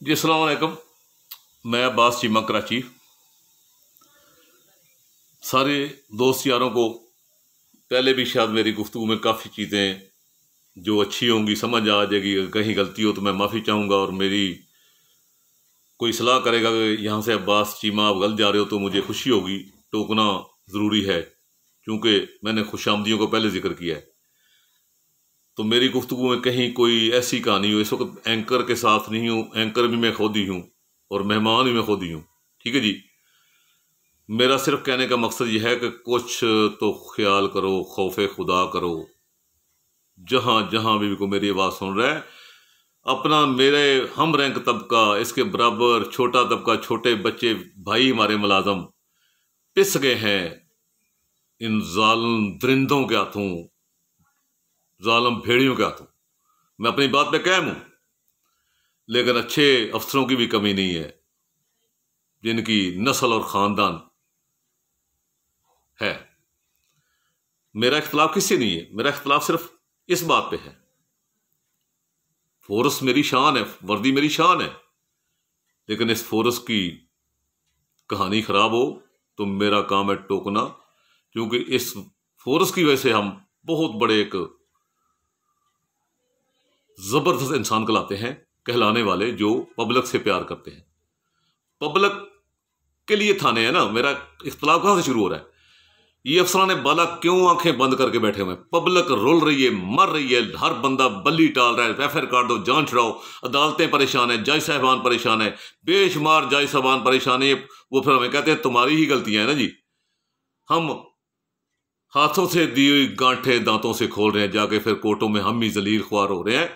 जी अस्सलाम वालेकुम। मैं अब्बास चीमा कराची। सारे दोस्त यारों को पहले भी शायद मेरी गुफ्तगू में काफ़ी चीज़ें जो अच्छी होंगी समझ आ जाएगी। अगर कहीं गलती हो तो मैं माफ़ी चाहूँगा, और मेरी कोई सलाह करेगा कि यहाँ से अब्बास चीमा आप गलत जा रहे हो तो मुझे खुशी होगी। टोकना ज़रूरी है क्योंकि मैंने खुशामदियों को पहले जिक्र किया है। तो मेरी गुफ्तगू में कहीं कोई ऐसी कहानी हो, इस वक्त एंकर के साथ नहीं हूँ, एंकर भी मैं खुद ही हूँ और मेहमान भी मैं खुद ही हूँ। ठीक है जी। मेरा सिर्फ कहने का मकसद यह है कि कुछ तो ख्याल करो, खौफ खुदा करो। जहां जहां भी को मेरी आवाज़ सुन रहा है, अपना मेरे हम रैंक तबका, इसके बराबर छोटा तबका, छोटे बच्चे, भाई हमारे मुलाजम पिस गए हैं इन जालिम दरिंदों के हाथों, जालिम भेड़ियों के हाथों। मैं अपनी बात पे कायम हूं, लेकिन अच्छे अफसरों की भी कमी नहीं है जिनकी नस्ल और ख़ानदान है। मेरा इख्तलाफ किससे नहीं है, मेरा इख्तलाफ सिर्फ इस बात पे है। फोर्स मेरी शान है, वर्दी मेरी शान है, लेकिन इस फोर्स की कहानी खराब हो तो मेरा काम है टोकना। क्योंकि इस फोर्स की वजह से हम बहुत बड़े एक जबरदस्त इंसान कहलाने वाले, जो पब्लिक से प्यार करते हैं। पब्लिक के लिए थाने हैं ना। मेरा इख्तलाफ कहां से शुरू हो रहा है? ये अफसरान बाला क्यों आंखें बंद करके बैठे हुए हैं? पब्लिक रुल रही है, मर रही है, हर बंदा बल्ली टाल रहा है, एफआईआर काट दो, जान छुड़ाओ। अदालतें परेशान है, जज साहबान परेशान है, बेशुमार जज साहबान परेशान है। वो फिर हमें कहते हैं तुम्हारी ही गलतियां हैं ना जी। हम हाथों से दी हुई गांठें दांतों से खोल रहे हैं, जाके फिर कोर्टों में हम ही जलील ख्वार हो रहे हैं।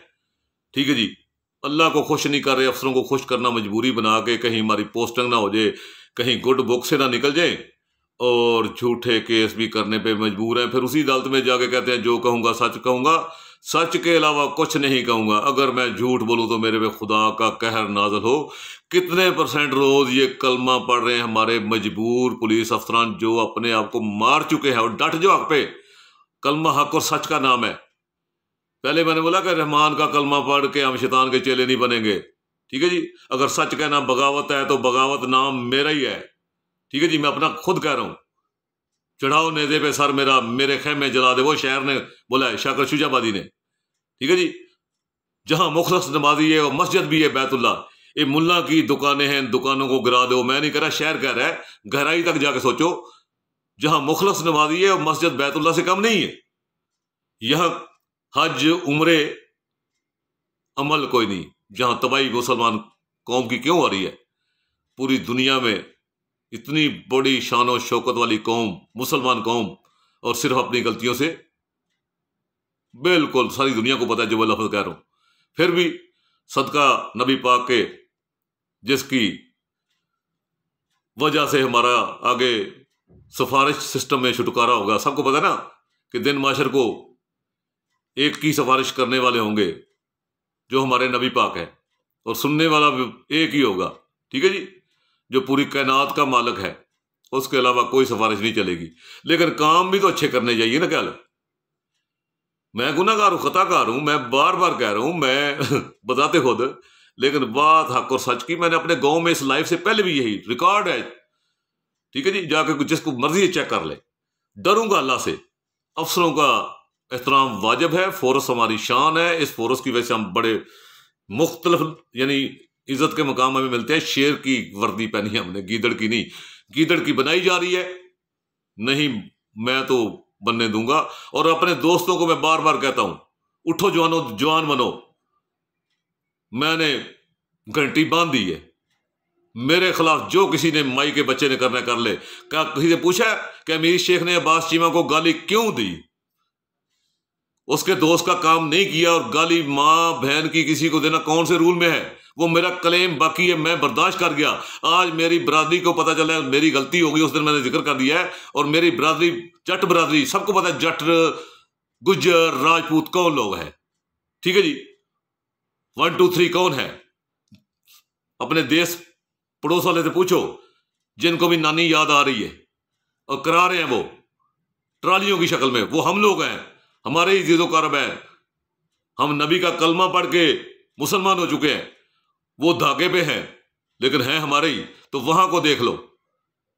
ठीक है जी। अल्लाह को खुश नहीं कर रहे, अफसरों को खुश करना मजबूरी बना के, कहीं हमारी पोस्टिंग ना हो जाए, कहीं गुड बुक से ना निकल जाए, और झूठे केस भी करने पे मजबूर हैं। फिर उसी अदालत में जाके कहते हैं जो कहूंगा सच कहूंगा, सच के अलावा कुछ नहीं कहूंगा। अगर मैं झूठ बोलूं तो मेरे पे खुदा का कहर नाज़िल हो। कितने परसेंट रोज ये कलमा पढ़ रहे हैं हमारे मजबूर पुलिस अफसरान, जो अपने आप को मार चुके हैं और डट जो हक पे। कलमा हक और सच का नाम है। पहले मैंने बोला कि रहमान का कलमा पढ़ के हम शैतान के चेले नहीं बनेंगे। ठीक है जी। अगर सच कहना बगावत है तो बगावत नाम मेरा ही है। ठीक है जी। मैं अपना खुद कह रहा हूं। चढ़ाओ नेज़े पे सर मेरा, मेरे खेमे जला दे, वो शायर ने बोला है, शाकर शुजाबादी ने। ठीक है जी। जहां मुखलस नमाजी है और मस्जिद भी है बैतुल्ला, ये मुल्ला की दुकानें हैं, दुकानों को गिरा दो। मैं नहीं कह रहा, शायर कह रहा है। गहराई तक जाके सोचो। जहां मुखलस नमाजी है और मस्जिद बैतुल्ला से कम नहीं है। यहां हज उम्रे अमल कोई नहीं। जहां तबाही मुसलमान कौम की क्यों हो रही है? पूरी दुनिया में इतनी बड़ी शान और शौकत वाली कौम मुसलमान कौम, और सिर्फ अपनी गलतियों से, बिल्कुल सारी दुनिया को पता है जो मैं लफ्ज कह रहा हूं। फिर भी सदका नबी पाक के, जिसकी वजह से हमारा आगे सिफारिश सिस्टम में छुटकारा होगा। सबको पता है ना कि दिन माशर को एक की सिफारिश करने वाले होंगे जो हमारे नबी पाक है, और सुनने वाला भी एक ही होगा। ठीक है जी। जो पूरी कायनात का मालिक है, उसके अलावा कोई सिफारिश नहीं चलेगी। लेकिन काम भी तो अच्छे करने चाहिए ना। क्या मैं गुनाहगार हूं, खताकार हूं, मैं बार बार कह रहा हूं, मैं बताते खुद, लेकिन बात हक और सच की। मैंने अपने गांव में इस लाइफ से पहले भी यही रिकॉर्ड है। ठीक है जी। जाके जिसको मर्जी चेक कर ले। डरूंगा अल्लाह से। अफसरों का एहतराम वाजिब है, फोर्स हमारी शान है। इस फोर्स की वजह से हम बड़े मुख्तलिफ, यानी इज्जत के मकाम हमें मिलते हैं। शेर की वर्दी पहनी है हमने, गीदड़ की नहीं। गीदड़ की बनाई जा रही है, नहीं मैं तो बनने दूंगा। और अपने दोस्तों को मैं बार बार कहता हूं, उठो जवानो, जवान बनो। मैंने घंटी बांध दी है। मेरे खिलाफ जो किसी ने माई के बच्चे ने करना कर ले। क्या किसी ने पूछा कि अमीर शेख ने अब्बास चीमा को गाली क्यों दी? उसके दोस्त का काम नहीं किया, और गाली मां बहन की किसी को देना कौन से रूल में है? वो मेरा क्लेम बाकी है, मैं बर्दाश्त कर गया। आज मेरी बरादरी को पता चला है मेरी गलती हो गई, उस दिन मैंने जिक्र कर दिया है। और मेरी बरादरी, जट बरादरी, सबको पता है जट, गुज्जर, राजपूत कौन लोग हैं। ठीक है जी। 1 2 3 कौन है? अपने देश पड़ोस वाले से पूछो, जिनको भी नानी याद आ रही है और करा रहे हैं वो ट्रालियों की शक्ल में, वो हम लोग हैं, हमारे ही जीजो कारब हैं। हम नबी का कलमा पढ़ के मुसलमान हो चुके हैं। वो धागे पे हैं लेकिन हैं हमारे ही। तो वहां को देख लो,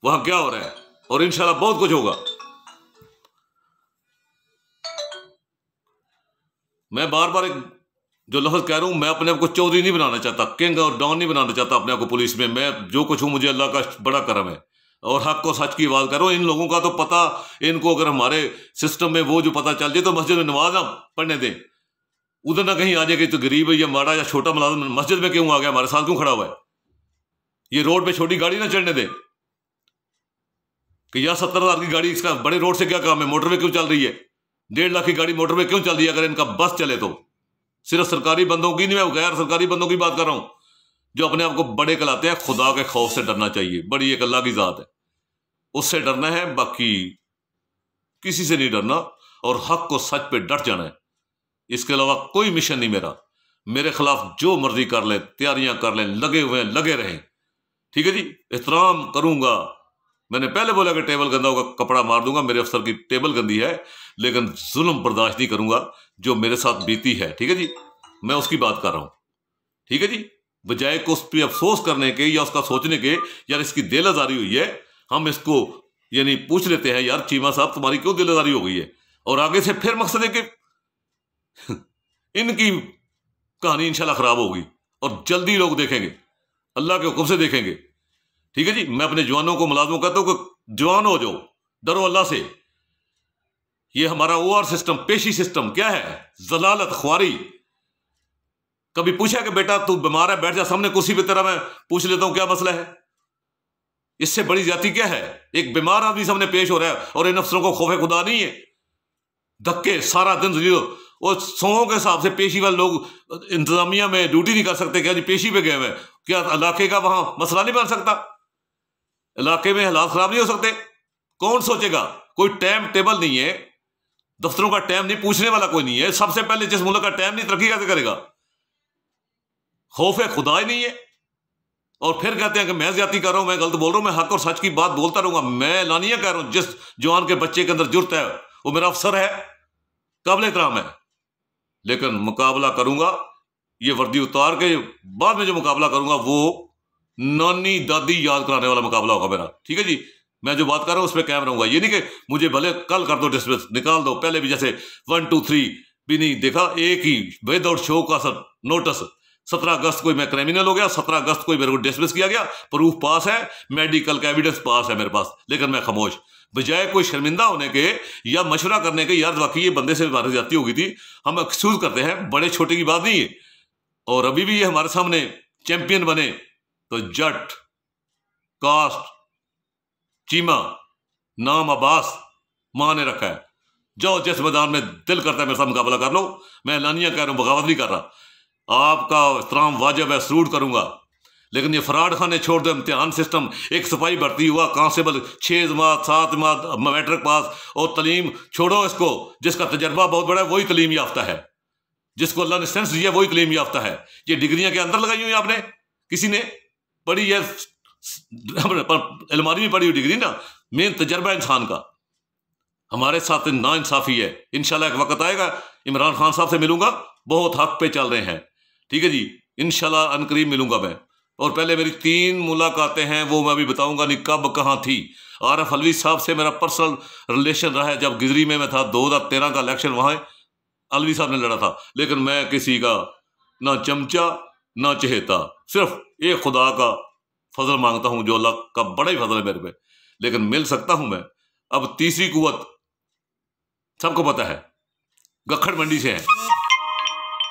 वहां क्या हो रहा है, और इंशाल्लाह बहुत कुछ होगा। मैं बार बार एक जो लफ्ज कह रहा हूं, मैं अपने आप को चौधरी नहीं बनाना चाहता, किंग और डॉन नहीं बनाना चाहता अपने आप को पुलिस में। मैं जो कुछ हूं, मुझे अल्लाह का बड़ा करम है और हक को सच की आवाज करो। इन लोगों का तो पता, इनको अगर हमारे सिस्टम में वो जो पता चल जाए तो मस्जिद में नमाज ना पढ़ने दें, उधर ना कहीं आ जाए कि तो गरीब या माड़ा या छोटा मुलाजिम मस्जिद में क्यों आ गया, हमारे साथ क्यों खड़ा हुआ है। ये रोड पे छोटी गाड़ी ना चढ़ने दें कि यह 70,000 की गाड़ी, इसका बड़े रोड से क्या काम है, मोटरवे क्यों चल रही है, 1.5 लाख की गाड़ी मोटरवे क्यों चल रही है। अगर इनका बस चले तो सिर्फ सरकारी बंदों की नहीं, मैं गैर सरकारी बंदों की बात कर रहा हूं जो अपने आप को बड़े कहलाते हैं। खुदा के खौफ से डरना चाहिए, बड़ी एक अल्लाह की जात है, उससे डरना है, बाकी किसी से नहीं डरना और हक को सच पे डट जाना है। इसके अलावा कोई मिशन नहीं मेरा। मेरे खिलाफ जो मर्जी कर ले, तैयारियां कर लें, लगे हुए हैं, लगे रहें, ठीक है जी। एहतराम करूंगा। मैंने पहले बोला कि टेबल गंदा होगा कपड़ा मार दूंगा, मेरे अफसर की टेबल गंदी है, लेकिन जुल्म बर्दाश्त नहीं करूंगा जो मेरे साथ बीती है, ठीक है जी। मैं उसकी बात कर रहा हूं, ठीक है जी। बजाय को उस पर अफसोस करने के या उसका सोचने के यार इसकी दिल आजारी हुई है, हम इसको यानी पूछ लेते हैं यार चीमा साहब तुम्हारी क्यों दिल आजारी हो गई है, और आगे से फिर मकसद है कि इनकी कहानी इंशाल्लाह खराब होगी और जल्दी लोग देखेंगे, अल्लाह के हुक्म से देखेंगे, ठीक है जी। मैं अपने जवानों को मुलाजमों कहता हूं कि जवान हो जाओ, डरो अल्लाह से। ये हमारा ओआर सिस्टम, पेशी सिस्टम क्या है, जलालत ख्वारी। कभी पूछा कि बेटा तू बीमार है, बैठ जा सामने कुर्सी पे, तेरा मैं पूछ लेता हूं क्या मसला है। इससे बड़ी जाति क्या है, एक बीमार आदमी सामने पेश हो रहा है और इन अफसरों को खौफे खुदा नहीं है। धक्के सारा दिन और 100 के हिसाब से पेशी वाले लोग इंतजामिया में ड्यूटी नहीं कर सकते, क्या जी पेशी पे गए हुए, क्या इलाके का वहां मसला नहीं बन सकता, इलाके में हालात खराब नहीं हो सकते। कौन सोचेगा, कोई टाइम टेबल नहीं है, दफ्तरों का टाइम नहीं, पूछने वाला कोई नहीं है। सबसे पहले जिस मुल्क का टाइम नहीं, तरक्की कैसे करेगा, खौफ खुदा ही नहीं है। और फिर कहते हैं कि मैं ज्यादा कर रहा हूं, मैं गलत बोल रहा हूं, मैं हक और सच की बात बोलता रहूंगा। मैं लानिया कह रहा हूं, जिस जवान के बच्चे के अंदर जुर्त है वो मेरा अफसर है, काबिल एहतराम है, लेकिन मुकाबला करूंगा। ये वर्दी उतार के बाद में जो मुकाबला करूंगा वो नानी दादी याद कराने वाला मुकाबला होगा मेरा, ठीक है जी। मैं जो बात कर रहा हूं उस पर कायम रहूंगा। ये नहीं कि मुझे भले कल कर दो डिसमिस, निकाल दो, पहले भी जैसे 1 2 3 भी नहीं देखा, एक ही विदाउट शो का सर नोटिस 17 अगस्त को मैं क्रिमिनल हो गया, 17 अगस्त को मेरे को डिसमिस किया गया, प्रूफ पास है, मेडिकल का एविडेंस पास है मेरे पास, लेकिन मैं खामोश। बजाय कोई शर्मिंदा होने के या मशवरा करने के, यार वाकई ये बंदे से हमारी ज्यादती हो गई थी, हम एक्सक्यूज करते हैं, बड़े छोटे की बात नहीं है। और अभी भी ये हमारे सामने चैंपियन बने तो जट, कास्ट, चीमा, नाम अब्बास मां ने रखा है। जाओ जिस मैदान में दिल करता है मेरे साथ मुकाबला कर लो। मैं लानिया कह रहा हूं, बगावत नहीं कर रहा। आपका एहतराम वाजिब है, सलूट करूंगा, लेकिन ये फराड खाने छोड़ दो। इम्तिहान सिस्टम, एक सिपाही भर्ती हुआ, कांस्टेबल 6 जमात 7 जमात मैट्रिक पास, और तलीम छोड़ो इसको, जिसका तजर्बा बहुत बड़ा है वही तलीम याफ्ता है, जिसको अल्लाह ने सेंस दिया वही तलीम याफ्ता है। ये डिग्रियां के अंदर लगाई हुई आपने, किसी ने पढ़ी है अलमारी में पड़ी हुई डिग्री ना, मेन तजर्बा इंसान का। हमारे साथ ना इंसाफी है। इंशाल्लाह एक वक्त आएगा, इमरान खान साहब से मिलूंगा, बहुत हक पे चल रहे हैं, ठीक है जी। इंशाल्लाह अनकरीब मिलूंगा मैं। और पहले मेरी 3 मुलाकातें हैं, वो मैं अभी बताऊंगा नहीं कब कहां थी। आरफ अलवी साहब से मेरा पर्सनल रिलेशन रहा है, जब गिजरी में मैं था, 2013 का इलेक्शन वहां अलवी साहब ने लड़ा था, लेकिन मैं किसी का ना चमचा ना चहेता, सिर्फ एक खुदा का फजल मांगता हूं, जो अल्लाह का बड़ा ही फजल है मेरे पे, लेकिन मिल सकता हूं मैं। अब तीसरी कुव्वत सबको पता है, गखड़ मंडी से है,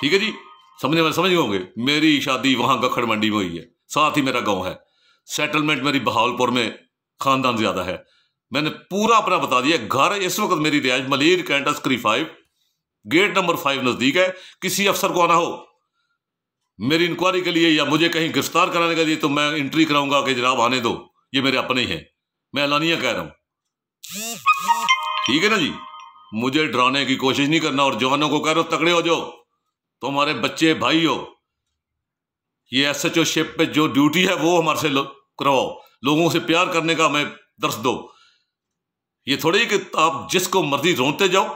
ठीक है जी। समझने वाले समझ गए होंगे, मेरी शादी वहां गखड़ मंडी में हुई है, साथ ही मेरा गांव है। सेटलमेंट मेरी बहावलपुर में खानदान ज्यादा है। मैंने पूरा अपना बता दिया। घर इस वक्त मेरी रिहाइश मलीर कैंटस क्री 5 गेट नंबर 5 नजदीक है। किसी अफसर को आना हो मेरी इंक्वायरी के लिए या मुझे कहीं गिरफ्तार कराने के लिए, तो मैं एंट्री कराऊंगा कि जनाब आने दो, ये मेरे अपने ही हैं। मैं एलानिया कह रहा हूं, ठीक है ना जी। मुझे डराने की कोशिश नहीं करना। और जवानों को कह रहा हूं तगड़े हो जाओ, तुम्हारे बच्चे भाई हो, ये SHO शिप पे जो ड्यूटी है वो हमारे से करवाओ, लोगों से प्यार करने का हमें दर्श दो। ये थोड़ी कि आप जिसको मर्जी रोते जाओ।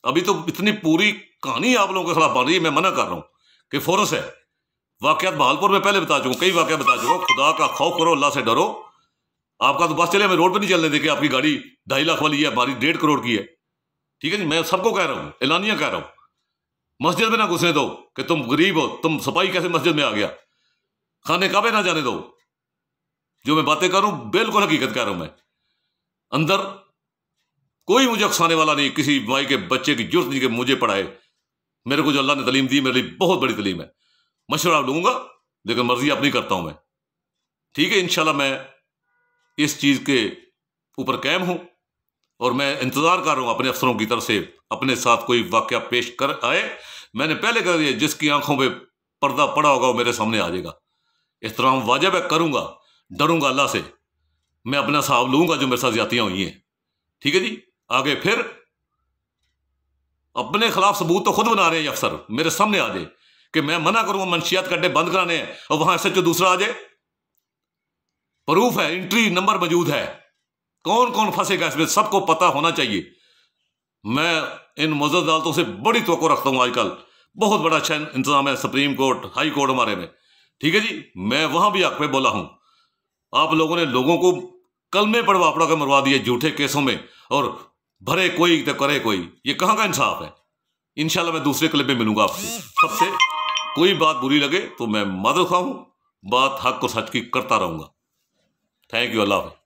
अभी तो इतनी पूरी कहानी आप लोगों के खिलाफ बन रही है, मैं मना कर रहा हूं कि फोर्स है, वाकयात बहालपुर में पहले बता चुका, कई वाकया बता चुका। खुदा का खौफ करो, अल्लाह से डरो। आपका तो बस चले, हमें रोड पे नहीं चलने देंगे। आपकी गाड़ी 2.5 लाख वाली है, हमारी 1.5 करोड़ की है। ठीक है जी, मैं सबको कह रहा हूँ, एलानिया कह रहा हूँ। मस्जिद में ना घुसने दो कि तुम गरीब हो, तुम सिपाही कैसे मस्जिद में आ गया। खाने काबे ना जाने दो। जो मैं बातें कर रहा हूं बिल्कुल हकीकत कह रहा हूं। मैं अंदर कोई मुझे उकसाने वाला नहीं, किसी माई के बच्चे की जरूरत नहीं कि मुझे पढ़ाए। मेरे को जो अल्लाह ने तालीम दी मेरे लिए बहुत बड़ी तालीम है। मशवरा लूंगा लेकिन मर्जी अपनी करता हूं मैं। ठीक है, इंशाल्लाह मैं इस चीज के ऊपर कायम हूं और मैं इंतजार कर रहा हूं अपने अफसरों की तरफ से अपने साथ कोई वाकया पेश कर आए। मैंने पहले कर दिया, जिसकी आंखों पे पर्दा पड़ा होगा वो मेरे सामने आ जाएगा। एहतराम वाजिब है, करूंगा, डरूंगा अल्लाह से। मैं अपना हिसाब लूंगा जो मेरे साथ ज्यादतियां हुई हैं। ठीक है जी, आगे फिर अपने खिलाफ सबूत तो खुद बना रहे हैं ये अफसर। मेरे सामने आ जाए कि मैं मना करूंगा मंशियात कट्टे बंद कराने हैं और वहां से जो दूसरा आ जाए। प्रूफ है, एंट्री नंबर मौजूद है, कौन कौन फंसेगा इसमें सबको पता होना चाहिए। मैं इन मुअज़्ज़ज़ अदालतों से बड़ी तवक्को रखता हूं। आजकल बहुत बड़ा अच्छा इंतजाम है, सुप्रीम कोर्ट, हाई कोर्ट हमारे में। ठीक है जी, मैं वहां भी हक पे बोला हूं। आप लोगों ने लोगों को कलमे पढ़वा पढ़ा कर मरवा दिए झूठे केसों में, और भरे कोई तो करे कोई। ये कहां का इंसाफ है। इंशाल्लाह मैं दूसरे क्लिप में मिलूंगा आपसे। सबसे कोई बात बुरी लगे तो मैं मादर खा हूं, बात हक और सच की करता रहूंगा। थैंक यू, अल्लाह हाफ़िज़।